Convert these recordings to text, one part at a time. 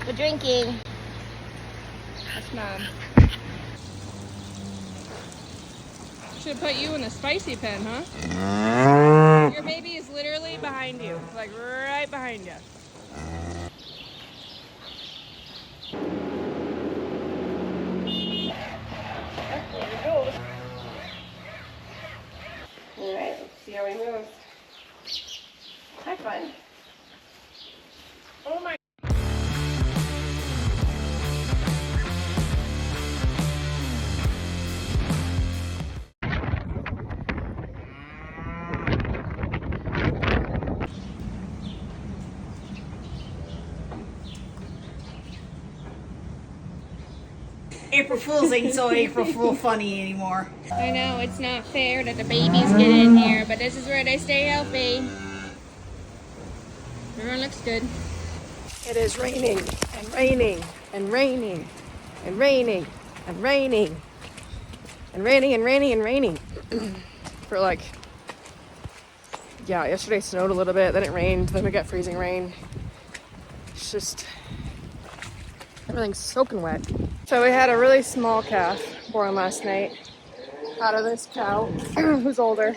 We're drinking. That's Mom. Should put you in a spicy pen, huh? Your baby is literally behind you, like right behind you. All right, let's see how we move. Have fun. Oh my. April Fool's ain't so April Fool funny anymore. I know it's not fair that the babies get in here, but this is where they stay healthy. Everyone looks good. It is raining and raining and raining and raining and raining and raining and raining and raining for like, yeah, yesterday snowed a little bit, then it rained, then we got freezing rain. It's just, everything's soaking wet. So we had a really small calf born last night out of this cow who's older.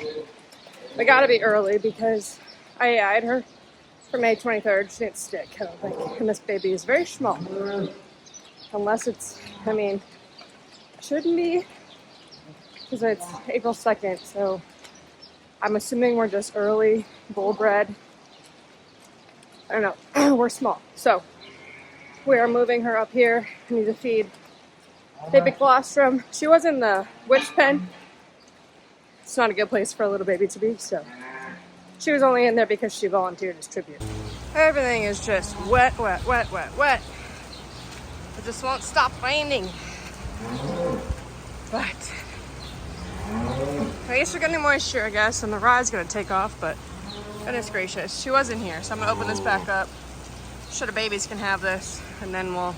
We gotta be early because I eyed her for May 23rd. She didn't stick, I don't think. And this baby is very small. Unless it's, I mean, shouldn't be because it's April 2nd. So I'm assuming we're just early bull bred. I don't know. We're small. So we are moving her up here. I need to feed baby colostrum. She was in the witch pen. It's not a good place for a little baby to be, so she was only in there because she volunteered as tribute. Everything is just wet, wet, wet, wet, wet. It just won't stop raining. But at least we're getting moisture, I guess, and the ride's gonna take off, but goodness gracious. She was in here, so I'm gonna open this back up so the babies can have this, and then we'll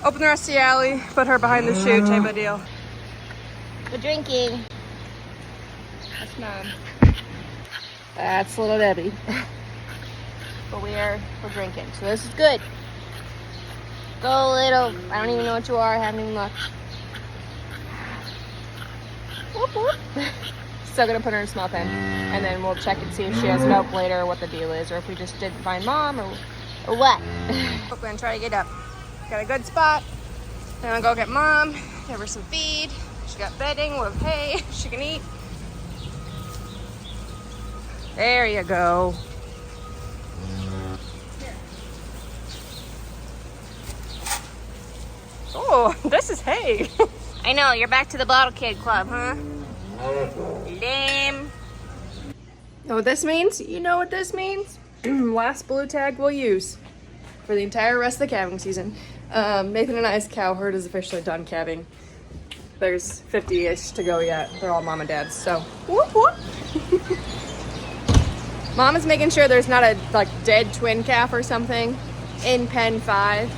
open the rest of the alley, put her behind the chute type of deal. We're drinking. That's Mom. That's little Debbie. But we're drinking, so this is good. Go little. I don't even know what you are. I haven't even looked. Whoop, whoop. Still gonna put her in a small pen, and then we'll check and see if she has milk later, or what the deal is, or if we just didn't find Mom, or what. We're gonna try to get up. Got a good spot. Then I'll go get Mom, give her some feed. She got bedding with hay she can eat. There you go. Here. Oh, this is hay. I know, you're back to the bottle kid club, huh? Lame. Know what this means? You know what this means? Last blue tag we'll use for the entire rest of the calving season. Nathan and I's cow herd is officially done calving. There's 50-ish to go yet. They're all mom and dad's, so whoop whoop. Mom is making sure there's not a dead twin calf or something in pen 5,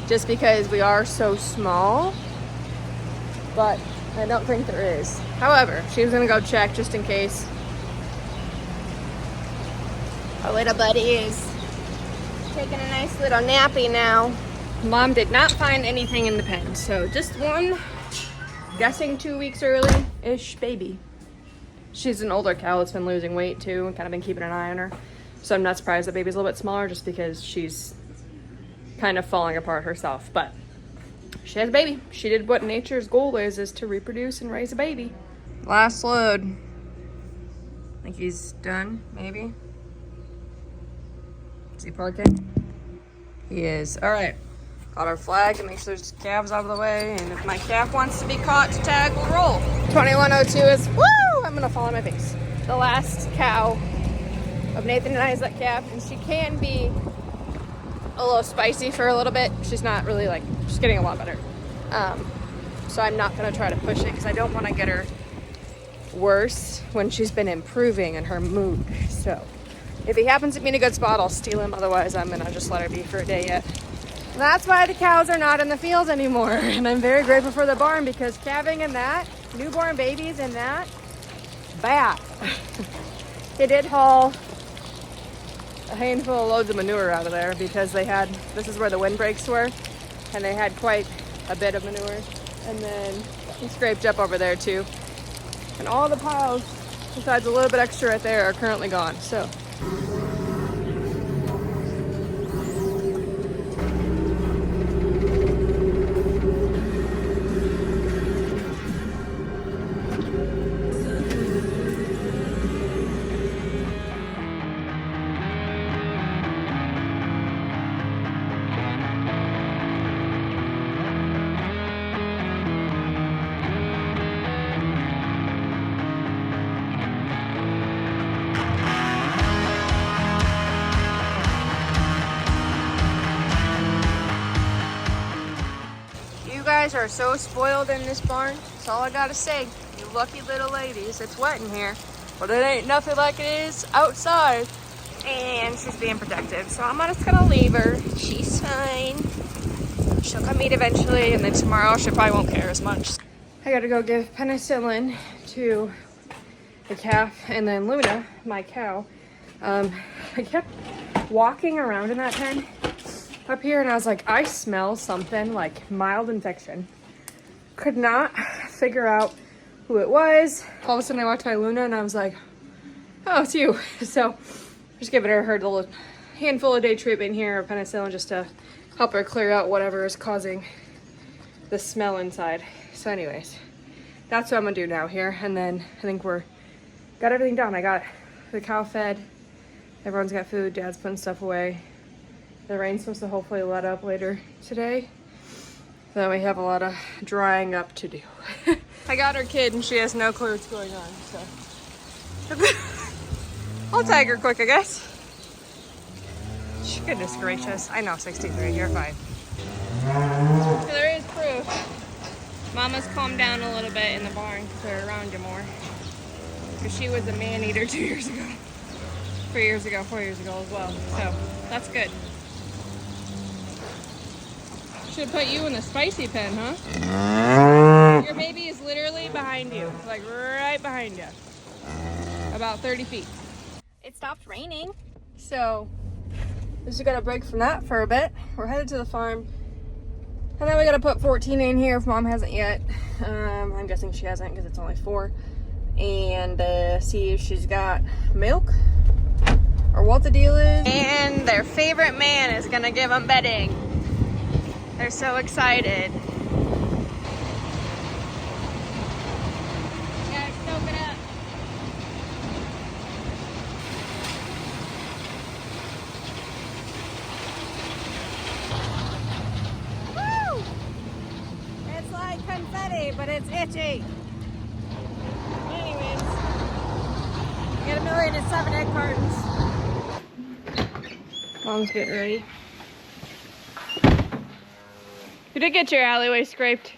just because we are so small, but I don't think there is. However, she was gonna go check just in case. Our little buddy is taking a nice little nappy now. Mom did not find anything in the pen, so just one, guessing 2 weeks early-ish baby. She's an older cow that's been losing weight too, and kind of been keeping an eye on her. So I'm not surprised the baby's a little bit smaller, just because she's kind of falling apart herself. But she has a baby. She did what nature's goal is to reproduce and raise a baby. Last load. I think he's done, maybe. Is he parking? He is. All right. Got our flag to make sure there's calves out of the way, and if my calf wants to be caught to tag, we'll roll. 2102 is, woo! I'm gonna fall on my face. The last cow of Nathan and I's calf, and she can be a little spicy for a little bit. She's not really she's getting a lot better. So I'm not gonna try to push it because I don't want to get her worse when she's been improving in her mood. So if he happens to be in a good spot, I'll steal him. Otherwise, I'm gonna just let her be for a day yet. And that's why the cows are not in the fields anymore. And I'm very grateful for the barn, because calving in that, newborn babies in that, bad. They did haul a handful of loads of manure out of there because this is where the windbreaks were, and they had quite a bit of manure. And then we scraped up over there too. And all the piles, besides a little bit extra right there, are currently gone. So. You guys are so spoiled in this barn. That's all I gotta say. You lucky little ladies. It's wet in here, but it ain't nothing like it is outside. And she's being protective, so I'm just gonna leave her. She's fine. She'll come eat eventually, and then tomorrow she probably won't care as much. I gotta go give penicillin to the calf, and then Luna, my cow. I kept walking around in that pen up here, and I was like, I smell something like mild infection. Could not figure out who it was. All of a sudden I walked by Luna and I was like, oh, it's you. So just giving her the little handful a day treatment here of penicillin just to help her clear out whatever is causing the smell inside. So anyways, that's what I'm gonna do now here. And then I think got everything done. I got the cow fed. Everyone's got food. Dad's putting stuff away. The rain's supposed to hopefully let up later today. Then we have a lot of drying up to do. I got her kid and she has no clue what's going on, so. I'll tag her quick, I guess. Goodness gracious. I know, 63, you're fine. So there is proof. Mama's calmed down a little bit in the barn because they're around you more. Because she was a man-eater 2 years ago. 3 years ago, 4 years ago as well. So, that's good. Should have put you in the spicy pen, huh? Your baby is literally behind you. Like right behind you. About 30 feet. It stopped raining, so we just got a break from that for a bit. We're headed to the farm. And then we gotta put 14 in here if Mom hasn't yet. I'm guessing she hasn't because it's only 4. And see if she's got milk or what the deal is. And their favorite man is gonna give them bedding. They're so excited. Gotta soak it up. Woo! It's like confetti, but it's itchy. Anyways, get 1,000,007 egg cartons. Mom's getting ready. You did get your alleyway scraped.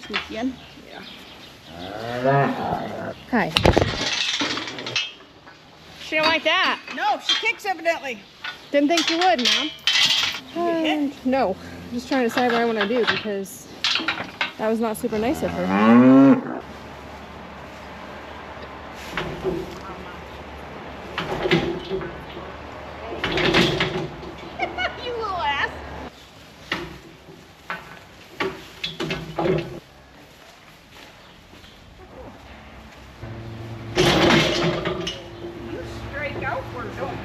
Sneaky. Hi. She don't like that. No, she kicks evidently. Didn't think you would, Mom. hit? No. I'm just trying to decide what I want to do because that was not super nice of her. You little ass. You straight out for it, don't you?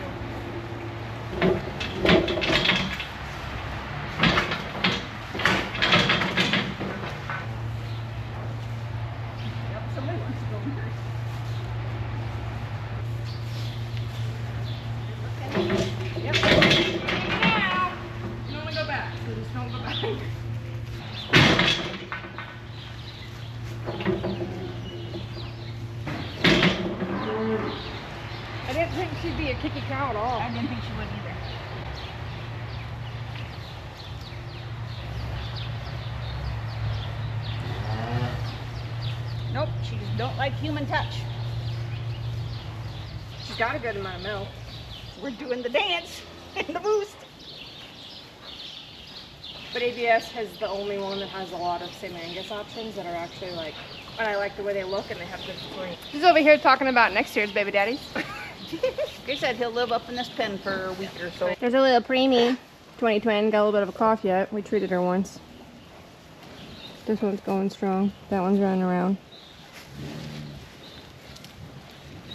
Yep, somebody wants to go in here. Yep. Now, you don't want to go back, so just don't go back. I didn't think she'd be a kicky cow at all. I didn't think she would either. Nope, she just don't like human touch. She's got a good amount of milk. We're doing the dance. the boost. But ABS has the only one that has a lot of St. Angus options that are actually like, and I like the way they look and they have good fluorine. He's over here talking about next year's baby daddies. He said he'll live up in this pen for a week or so. There's a little preemie 2020, got a little bit of a cough yet. We treated her once. This one's going strong. That one's running around.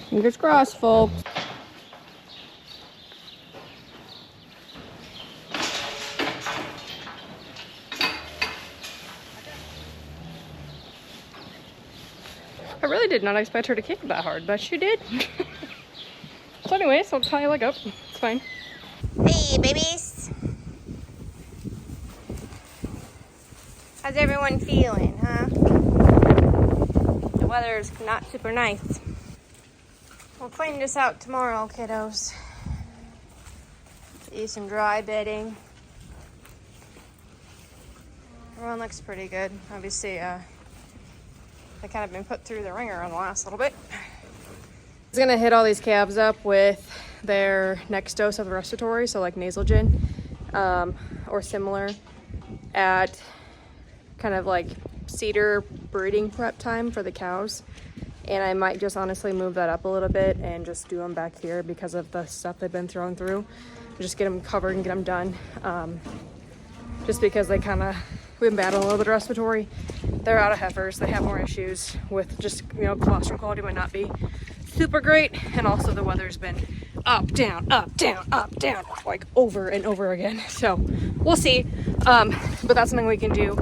Fingers crossed, folks. I really did not expect her to kick that hard, but she did. So anyways, I'll tie your leg up. It's fine. Hey, babies. How's everyone feeling, huh? The weather's not super nice. We'll clean this out tomorrow, kiddos. Do some dry bedding. Everyone looks pretty good. Obviously, they kind of been put through the ringer on the last little bit. I'm gonna hit all these calves up with their next dose of the respiratory, so like nasal gin or similar, at kind of like cedar breeding prep time for the cows. And I might just honestly move that up a little bit and just do them back here because of the stuff they've been thrown through. Just get them covered and get them done. Just because we've been battling a little bit of respiratory. They're out of heifers. They have more issues with just, colostrum quality might not be super great. And also the weather's been up, down, like over and over again. So we'll see. But that's something we can do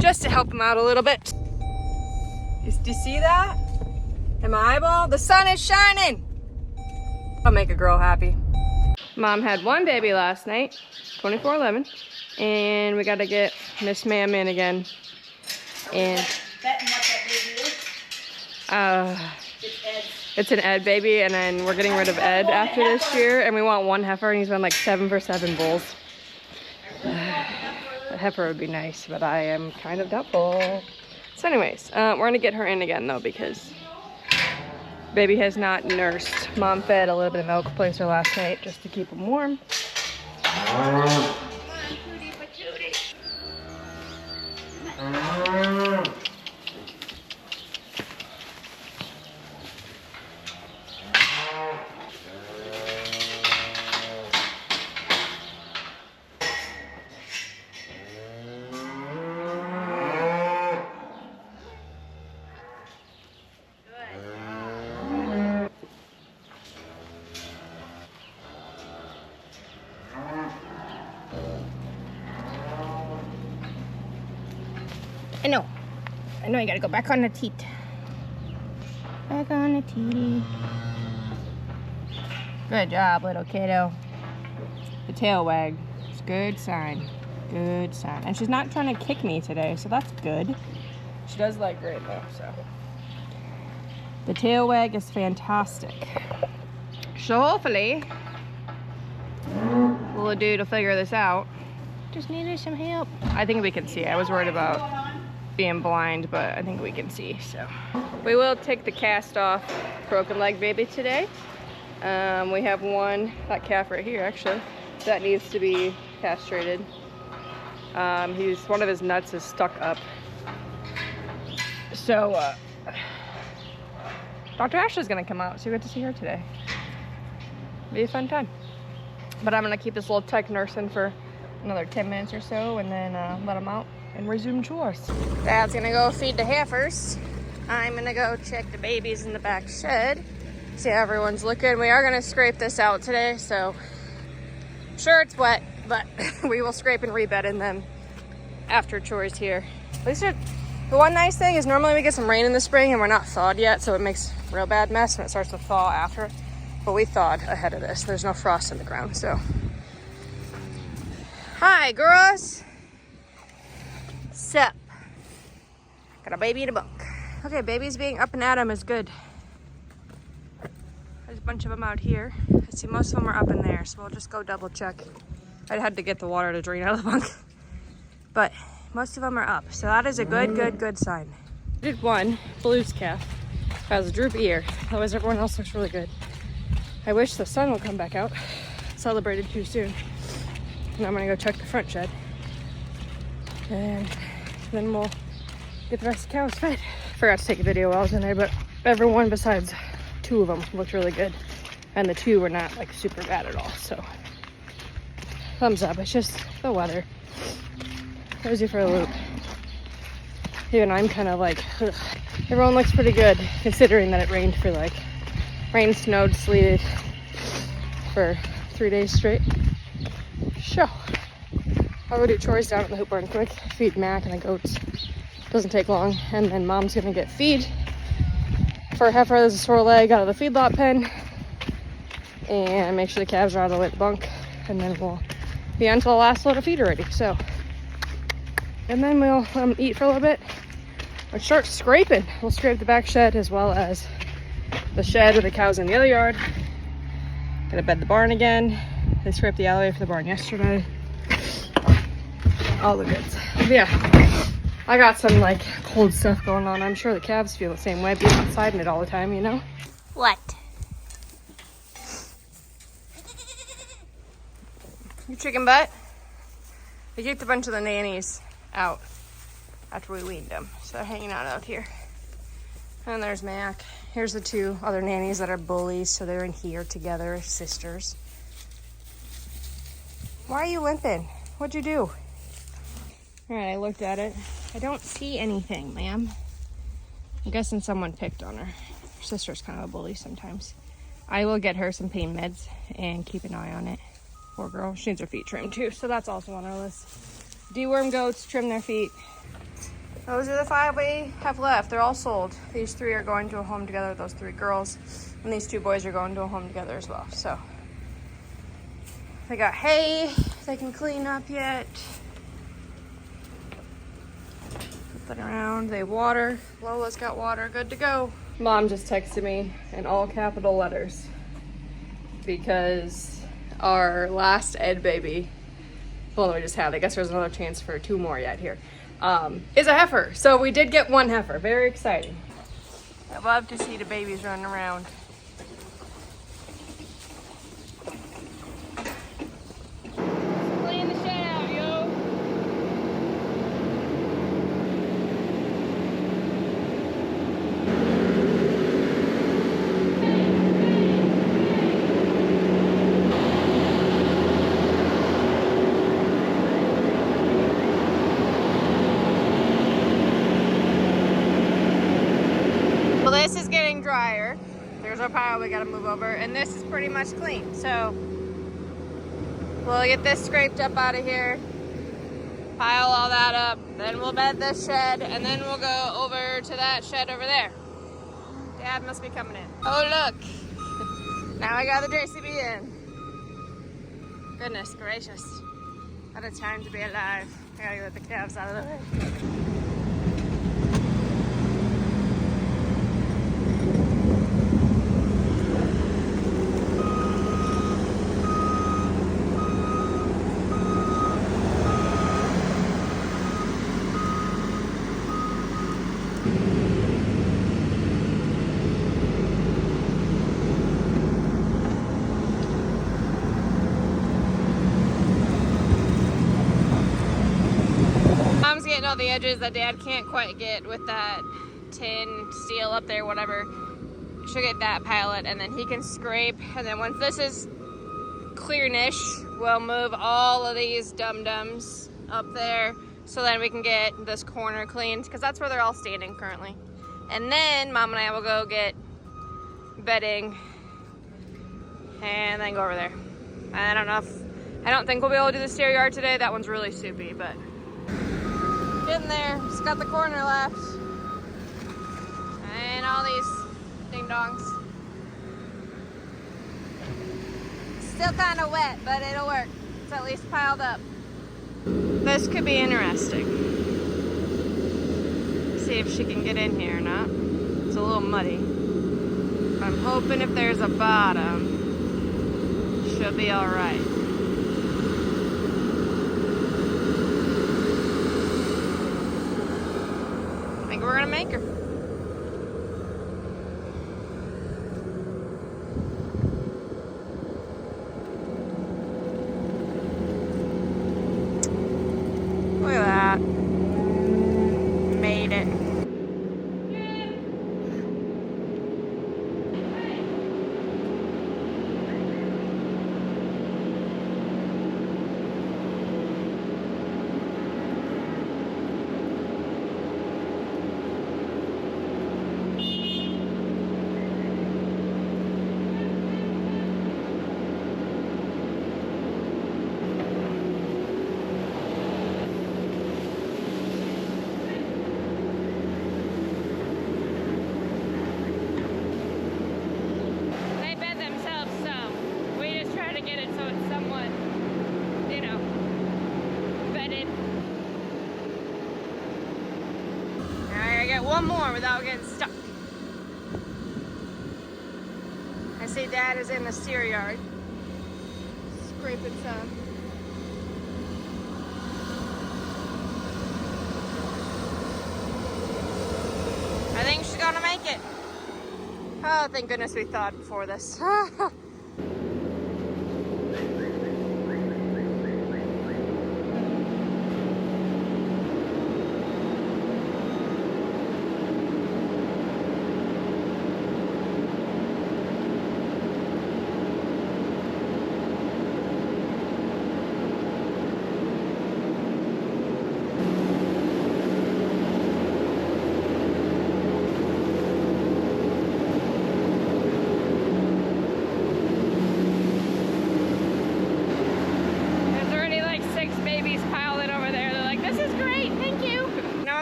just to help them out a little bit. Do you see that? In my eyeball? The sun is shining. I'll make a girl happy. Mom had one baby last night, 24/11. And we got to get Miss Ma'am in again. And Betting what that baby is? It's Ed. it's an Ed baby, and then we're getting rid of Ed after this year, and we want one heifer, and he's been like 7 for 7 bulls. A heifer would be nice, but I am kind of doubtful. So anyways, we're gonna get her in again though, because baby has not nursed. Mom fed a little bit of milk, placed her last night just to keep him warm. I know you gotta go back on the teat. Back on the teat. Good job, little kiddo. The tail wag. It's a good sign. Good sign. And she's not trying to kick me today, so that's good. She does like great though, so. The tail wag is fantastic. So hopefully, little dude will figure this out. Just needed some help. I think we can see. I was worried about being blind, but I think we can see, so. We will take the cast off broken leg baby today. We have that calf right here actually, that needs to be castrated. One of his nuts is stuck up. So, Dr. Ashley's gonna come out, so you get to see her today. Be a fun time. But I'm gonna keep this little tech nursing for another 10 minutes or so, and then let him out and resume chores. Dad's gonna go feed the heifers. I'm gonna go check the babies in the back shed. See how everyone's looking. We are gonna scrape this out today, so I'm sure it's wet, but we will scrape and rebed in them after chores here. At least the one nice thing is normally we get some rain in the spring and we're not thawed yet, so it makes a real bad mess when it starts to thaw after. But we thawed ahead of this. There's no frost in the ground, so. Hi, girls. Sup? Got a baby in a bunk. Okay, babies being up and at 'em is good. There's a bunch of them out here. I see most of them are up in there, so we'll just go double check. I had to get the water to drain out of the bunk. But most of them are up, so that is a good sign. I did one Blue's calf. Has a droopy ear. Otherwise everyone else looks really good. I wish the sun will come back out. It's celebrated too soon. And I'm gonna go check the front shed. And then we'll get the rest of the cows fed. Forgot to take a video while I was in there, but everyone besides 2 of them looked really good. And the 2 were not like super bad at all, so thumbs up. It's just the weather. Cozy for a loop. Even I'm kind of like, ugh. Everyone looks pretty good considering that it rained for like, rained, snowed, sleeted for 3 days straight. So, I'll go do chores down at the hoop barn quick, feed Mac and the goats. Doesn't take long. And then Mom's gonna get feed for a heifer that's a sore leg out of the feedlot pen. And make sure the calves are out of the way at the bunk. And then we'll be on to the last load of feed already. So, and then we'll eat for a little bit and start scraping. We'll scrape the back shed as well as the shed with the cows in the other yard. Gonna bed the barn again. They scraped the alleyway for the barn yesterday. All the goods. But yeah, I got some like cold stuff going on. I'm sure the calves feel the same way, being outside in it all the time, you know? What? You chicken butt? We kicked a bunch of the nannies out after we weaned them, so they're hanging out here. And there's Mac. Here's the 2 other nannies that are bullies, so they're in here together, sisters. Why are you limping? What'd you do? All right, I looked at it. I don't see anything, ma'am. I'm guessing someone picked on her. Her sister's kind of a bully sometimes. I will get her some pain meds and keep an eye on it. Poor girl. She needs her feet trimmed too, so that's also on our list. Deworm goats, trim their feet. Those are the 5 we have left. They're all sold. These 3 are going to a home together, those 3 girls. And these 2 boys are going to a home together as well. So they got hay they can clean up yet. Put that around. They water. Lola's got water. Good to go. Mom just texted me in all capital letters because our last Ed baby, well, we just had, I guess there's another chance for 2 more yet here, is a heifer. So we did get 1 heifer. Very exciting. I love to see the babies running around. Clean the shed out, yo. This is getting drier. There's our pile we gotta move over, and this is pretty much clean. So we'll get this scraped up out of here, pile all that up, then we'll bed this shed, and then we'll go over to that shed over there. Dad must be coming in. Oh look, now I got the JCB in. Goodness gracious, what a time to be alive. I gotta get the calves out of the way. Getting all the edges that Dad can't quite get with that tin steel up there, whatever. She'll get that pallet and then he can scrape, and then once this is clear-ish, we'll move all of these dum-dums up there so then we can get this corner cleaned, because that's where they're all standing currently. And then Mom and I will go get bedding and then go over there. I don't think we'll be able to do the stair yard today. That one's really soupy, but getting there. Just got the corner left. And all these ding-dongs. Still kind of wet, but it'll work. It's at least piled up. This could be interesting. See if she can get in here or not. It's a little muddy. But I'm hoping if there's a bottom, she'll be all right. We're gonna make her. that. Made it. One more without getting stuck. I see Dad is in the steer yard, scraping some. I think she's gonna make it. Oh, thank goodness we thought before this.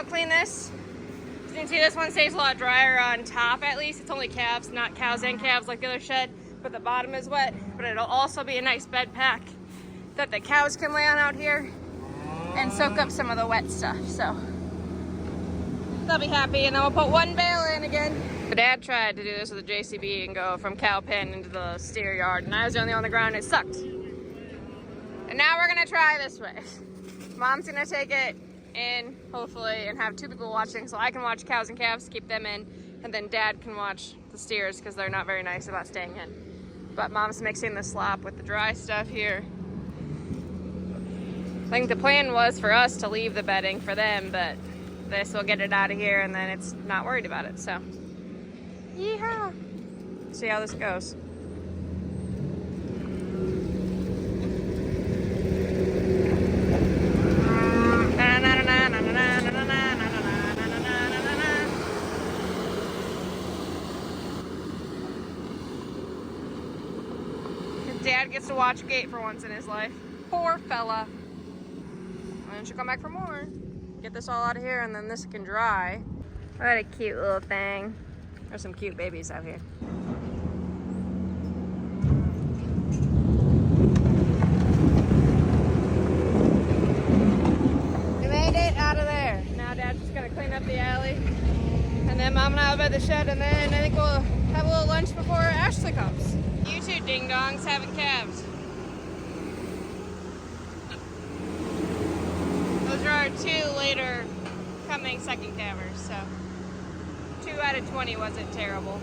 Clean this. You can see this one stays a lot drier on top, at least. It's only calves, not cows and calves like the other shed, but the bottom is wet. But it'll also be a nice bed pack that the cows can lay on out here and soak up some of the wet stuff. So they'll be happy, and then we'll put one bale in again. The Dad tried to do this with a JCB and go from cow pen into the steer yard, and I was the only one on the ground. It sucked. And now we're gonna try this way. Mom's gonna take it in, hopefully, and have two people watching, so I can watch cows and calves, keep them in, and then Dad can watch the steers because they're not very nice about staying in. But Mom's mixing the slop with the dry stuff here. I think the plan was for us to leave the bedding for them, but this will get it out of here, and then it's not worried about it. So, yeehaw! See how this goes. Dad gets to watch Gate for once in his life. Poor fella. And then she'll come back for more. Get this all out of here, and then this can dry. What a cute little thing. There's some cute babies out here. We made it out of there. Now Dad's just gonna clean up the alley. And then Mom and I will be at the shed, and then I think we'll have a little lunch before Ashley comes. You two ding-dongs having calves. Those are our two later coming second calvers, so 2 out of 20 wasn't terrible.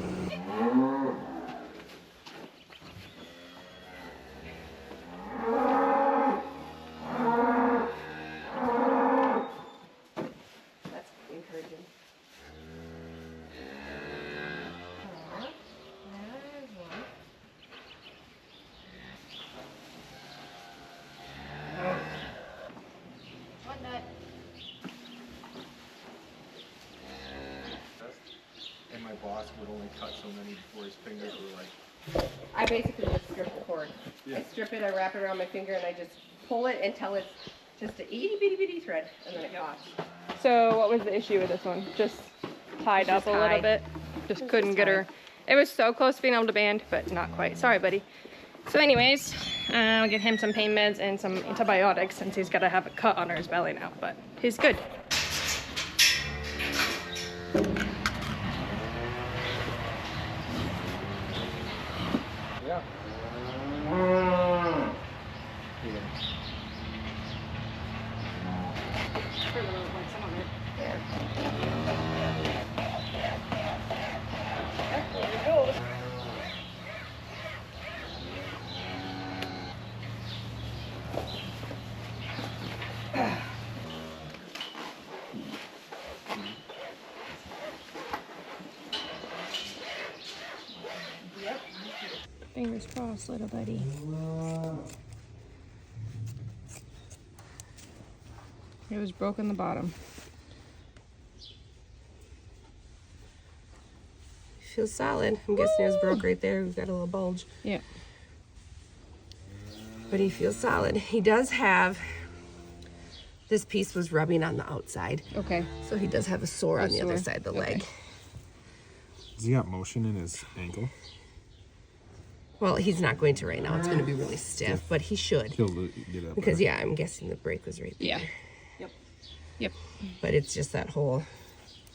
That's encouraging. And my boss would only cut so many before his fingers were like... I basically just strip the cord. Yeah. I strip it, I wrap it around my finger, and I just pull it until it's just an itty bitty bitty thread, and then it pops. So what was the issue with this one? Just tied up a little bit? Just couldn't get her. It was so close to being able to band, but not quite. Sorry, buddy. So anyways, I'll give him some pain meds and some antibiotics since he's got to have a cut under his belly now, but he's good. Yeah. Fingers crossed, little buddy. It was broken the bottom. Feels solid. I'm guessing it was broke right there. We've got a little bulge. Yeah. But he feels solid. He does have, this piece was rubbing on the outside. Okay. So he does have a sore on the other sore. side of the Okay. leg. Has he got motion in his ankle? Well, he's not going to right now. It's going to be really stiff, but he should. He'll get up. Because, yeah, I'm guessing the break was right there. Yeah. Yep. But it's just that whole,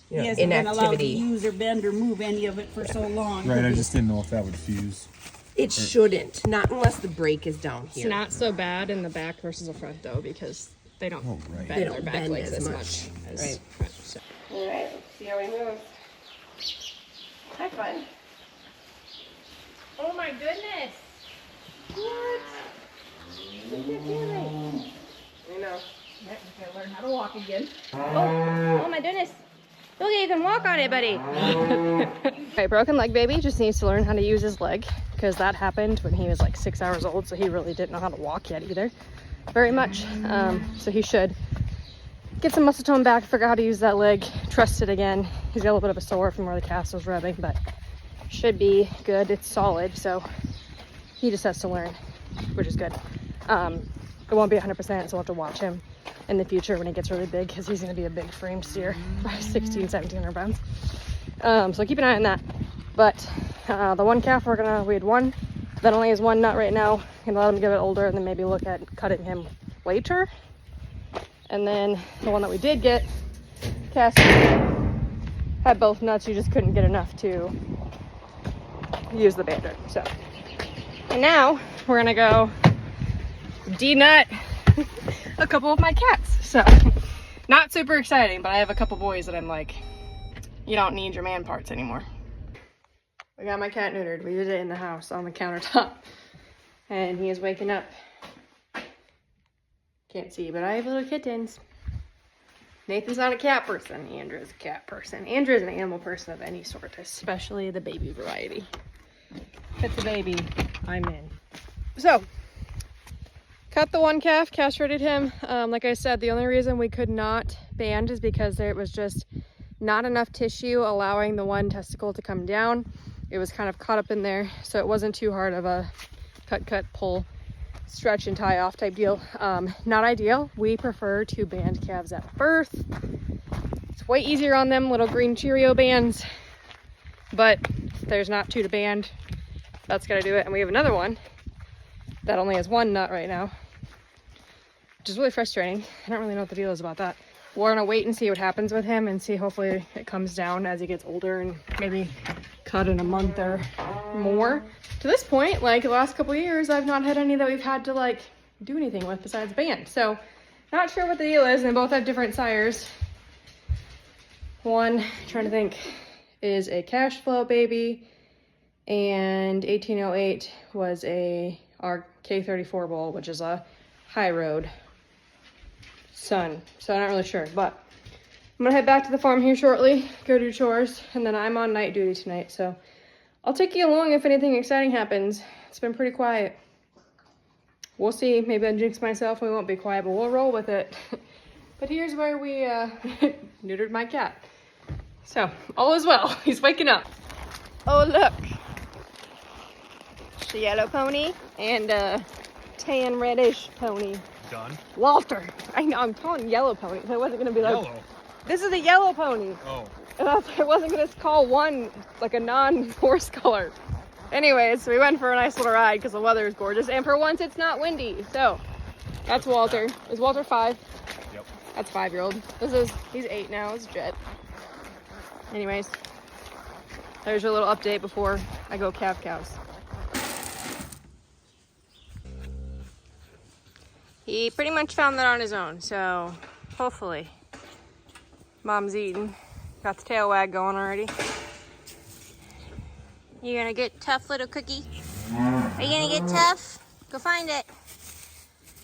you know, He hasn't been allowed to inactivity. use or bend or move any of it for so long. Right, I just didn't know if that would fuse. It shouldn't. Not unless the break is down It's here. not so bad in the back versus the front though, because they don't Oh, right. bend They their don't back bend legs as as much. much as Right. front. So. All right, let's see how he moves. Hi, fun. Oh my goodness! What? What are you doing? I know. Yep, you gotta learn how to walk again. Oh my goodness! Look, you can walk on it, buddy. Okay, broken leg baby just needs to learn how to use his leg, because that happened when he was like 6 hours old, so he really didn't know how to walk yet either, very much. So he should get some muscle tone back, figure out how to use that leg, trust it again. He's got a little bit of a sore from where the cast was rubbing, but should be good. It's solid, so he just has to learn, which is good. It won't be 100%, so we'll have to watch him in the future when he gets really big, because he's going to be a big frame steer by 1700 pounds. So keep an eye on that. But the one calf we had one that only has one nut right now. Gonna let him get a bit older and then maybe look at cutting him later. And then the one that we did get, Cassie, had both nuts. You just couldn't get enough to use the bander. So, and now we're gonna go de-nut a couple of my cats. So, not super exciting, but I have a couple boys that I'm like, you don't need your man parts anymore. We got my cat neutered. We did it in the house on the countertop. And he is waking up. Can't see, but I have little kittens. Nathan's not a cat person. Andrew is a cat person. Andrew is an animal person of any sort, especially the baby variety. If it's a baby, I'm in. So, cut the one calf, castrated him. Like I said, the only reason we could not band is because there was just not enough tissue allowing the one testicle to come down. It was kind of caught up in there, so it wasn't too hard of a cut, pull, stretch and tie off type deal. Not ideal. We prefer to band calves at birth. It's way easier on them little green Cheerio bands, but there's not two to band. That's gotta do it. And we have another one that only has one nut right now, which is really frustrating. I don't really know what the deal is about that. We're gonna wait and see what happens with him and see, hopefully it comes down as he gets older and maybe cut in a month or more. To this point, like the last couple of years, I've not had any that we've had to like do anything with besides band. So not sure what the deal is, and they both have different sires. One, trying to think, is a cash flow baby, and 1808 was our K34 bull, which is a high road son. So I'm not really sure, but I'm gonna head back to the farm here shortly, go do chores, and then I'm on night duty tonight, so I'll take you along if anything exciting happens. It's been pretty quiet. We'll see. Maybe I jinx myself and we won't be quiet, but we'll roll with it. But here's where we neutered my cat. So, all is well. He's waking up. Oh, look. The yellow pony and tan reddish pony. Done? Walter. I know, I'm calling yellow pony, so I wasn't going to be like, Yellow. this is a yellow pony. Oh. And I wasn't going to call one like a non-horse color. Anyways, we went for a nice little ride because the weather is gorgeous. And for once, it's not windy. So, that's Walter. Is Walter 5? Yep. That's 5-year-old. He's 8 now. It's Jet. Anyways, there's your little update before I go calf cows. He pretty much found that on his own, so hopefully Mom's eating. Got the tail wag going already. You gonna get tough, little cookie? Are you gonna get tough? Go find it.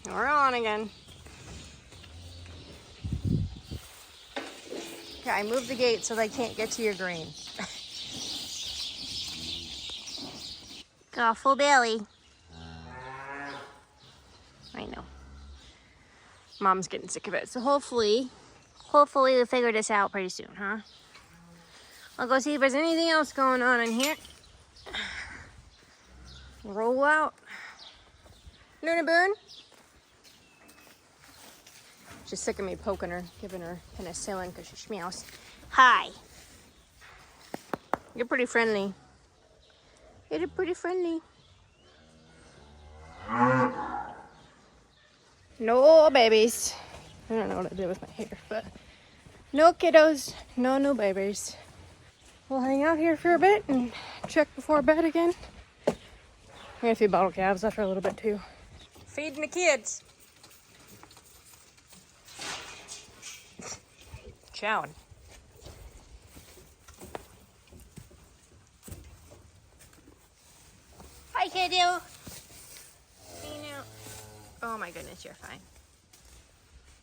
We're on again. Okay, I moved the gate so they can't get to your grain. Go Got a full belly. I know. Mom's getting sick of it. So hopefully we'll figure this out pretty soon, huh? I'll go see if there's anything else going on in here. Roll out. Luna Boone. She's sick of me poking her, giving her penicillin because she smells. Hi. You're pretty friendly. You're pretty friendly. No babies. I don't know what I did with my hair, but no kiddos, no new babies. We'll hang out here for a bit and check before bed again. I'm gonna feed bottle calves after a little bit too. Feeding the kids. Chowing. Hi, kiddo. Hey now. Oh my goodness, you're fine.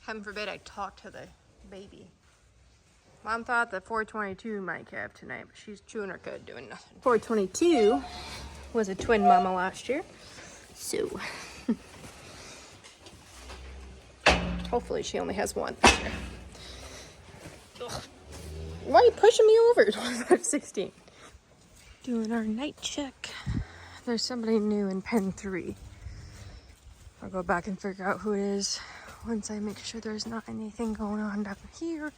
Heaven forbid I talk to the baby. Mom thought that 422 might calve tonight, but she's chewing her cud doing nothing. 422 was a twin mama last year. So hopefully she only has one this year. Ugh. Why are you pushing me over? 16. Doing our night check. There's somebody new in pen 3. I'll go back and figure out who it is once I make sure there's not anything going on down here.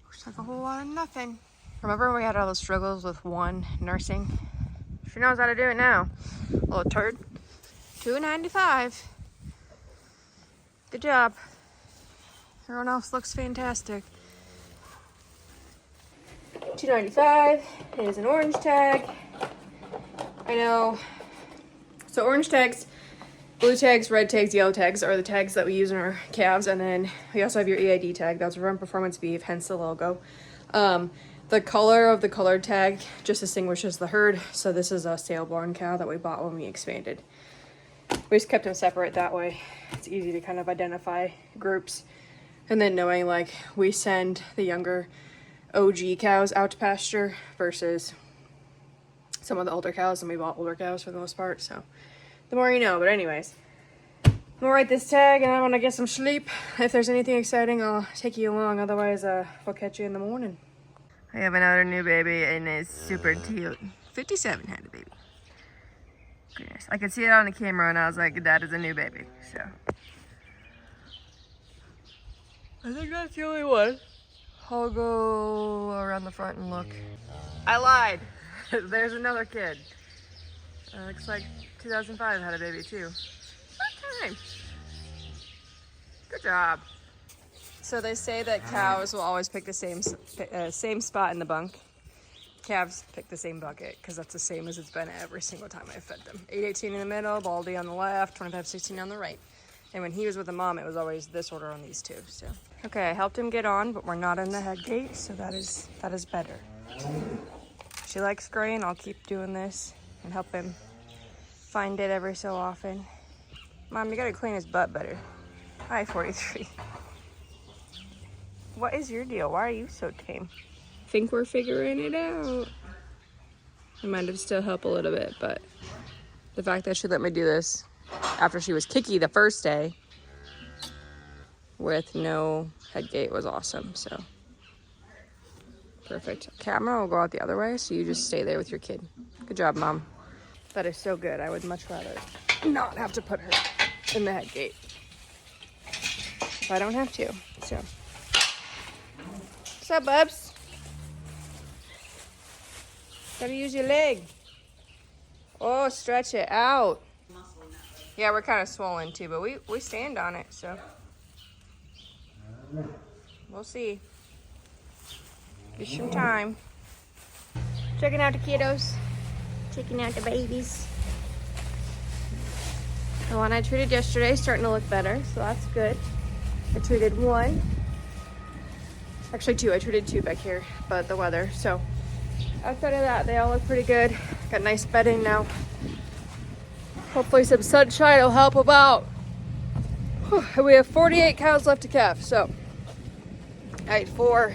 Looks like a whole lot of nothing. Remember we had all those struggles with one nursing? She knows how to do it now. Little turd. $2.95. Good job. Everyone else looks fantastic. $2.95 is an orange tag. I know. So orange tags, blue tags, red tags, yellow tags are the tags that we use in our calves. And then we also have your EID tag. That's Run Performance Beef, hence the logo. The color of the colored tag just distinguishes the herd. So this is a sale born cow that we bought when we expanded. We just kept them separate that way. It's easy to kind of identify groups. And then knowing like we send the younger OG cows out to pasture versus some of the older cows, and we bought older cows for the most part. So the more you know. But anyways, I'm gonna write this tag and I want to get some sleep. If there's anything exciting, I'll take you along. Otherwise, we'll catch you in the morning. I have another new baby and it's super cute. 57 had a baby. Goodness. I could see it on the camera and I was like, that is a new baby. So I think that's the only one. I'll go around the front and look. I lied. There's another kid. Looks like 2005 had a baby too. What time? Good job. So they say that cows will always pick the same spot in the bunk. Calves pick the same bucket because that's the same as it's been every single time I've fed them. 818 in the middle, Baldy on the left, 2516 on the right. And when he was with the mom, it was always this order on these two. So okay, I helped him get on, but we're not in the head gate, so that is better. She likes gray, and I'll keep doing this and help him find it every so often. Mom, you gotta clean his butt better. Hi, 43. What is your deal? Why are you so tame? I think we're figuring it out. I might have still helped a little bit, but the fact that she let me do this after she was kicky the first day with no head gate was awesome. So perfect. Camera will go out the other way, so you just stay there with your kid. Good job, Mom. That is so good. I would much rather not have to put her in the head gate if I don't have to. So what's up, bubs? Gotta use your leg. Oh, stretch it out. Yeah, we're kind of swollen too, but we stand on it, so we'll see. Give some time. Checking out the kiddos. Checking out the babies. The one I treated yesterday is starting to look better, so that's good. I treated one. Actually two. I treated two back here, but the weather. So outside of that, they all look pretty good. Got nice bedding now. Hopefully some sunshine will help them out. Whew. We have 48 cows left to calve, so I ate 4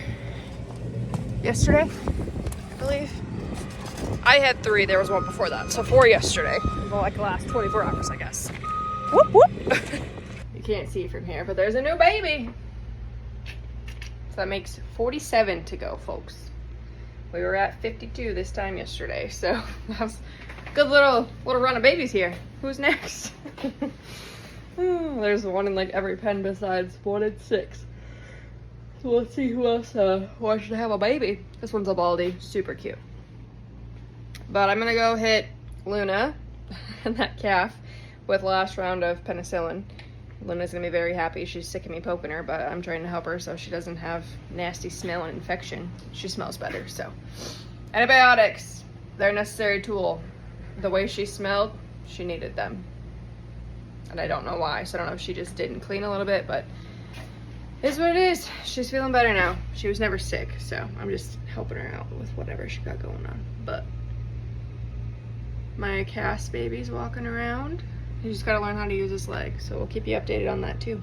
yesterday. believe. I had 3. There was one before that. So 4 yesterday. Like the last 24 hours, I guess. Whoop, whoop. You can't see from here, but there's a new baby. So that makes 47 to go, folks. We were at 52 this time yesterday. So that was a good little run of babies here. Who's next? There's one in like every pen besides 1 and 6. So let's see who else wants to have a baby. This one's a Baldy, super cute. But I'm gonna go hit Luna and that calf with last round of penicillin. Luna's gonna be very happy. She's sick of me poking her, but I'm trying to help her so she doesn't have nasty smell and infection. She smells better, so. Antibiotics, they're a necessary tool. The way she smelled, she needed them. And I don't know why, so I don't know if she just didn't clean a little bit, but it's what it is. She's feeling better now. She was never sick, so I'm just helping her out with whatever she got going on. But my Cass baby's walking around. He just gotta learn how to use his leg, so we'll keep you updated on that too.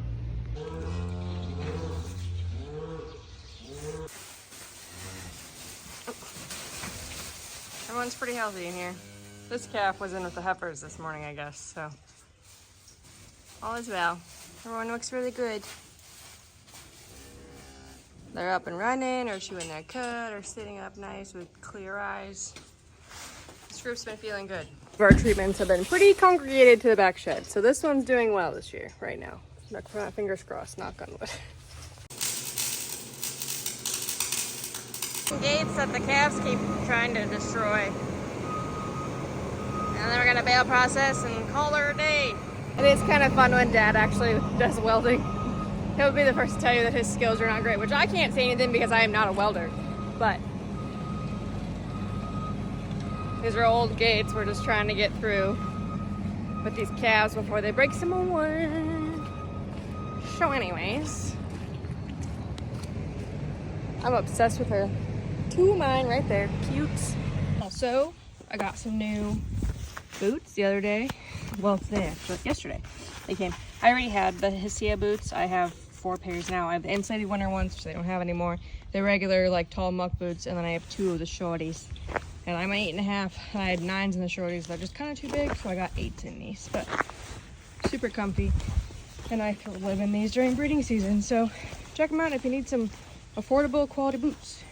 Everyone's pretty healthy in here. This calf was in with the heifers this morning, I guess, so all is well. Everyone looks really good. They're up and running, or chewing their cud, or sitting up nice with clear eyes. This group's been feeling good. Our treatments have been pretty congregated to the back shed, so this one's doing well this year, right now. Fingers crossed, knock on wood. Gates that the calves keep trying to destroy. And then we're gonna bail process and call her a day. It is kind of fun when Dad actually does welding. He'll be the first to tell you that his skills are not great, which I can't say anything because I am not a welder, but these are old gates we're just trying to get through with these calves before they break some more. So anyways, I'm obsessed with her. 2 of mine right there, cute. Also, I got some new boots the other day. Well, today actually, yesterday they came. I already had the Hesea boots. I have 4 pairs now. I have the insulated winter ones, which they don't have anymore. The regular like tall muck boots, and then I have 2 of the shorties. And I'm an 8.5. I had 9s in the shorties. They're just kind of too big, so I got 8s in these. But super comfy, and I live in these during breeding season. So check them out if you need some affordable quality boots.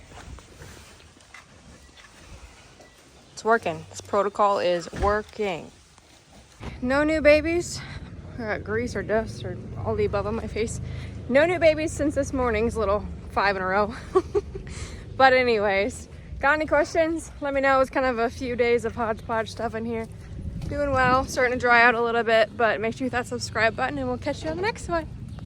It's working. This protocol is working. No new babies. I got grease or dust or all the above on my face. No new babies since this morning's little 5 in a row. But anyways, got any questions? Let me know. It's kind of a few days of hodgepodge stuff in here. Doing well, starting to dry out a little bit, but make sure you hit that subscribe button and we'll catch you on the next one.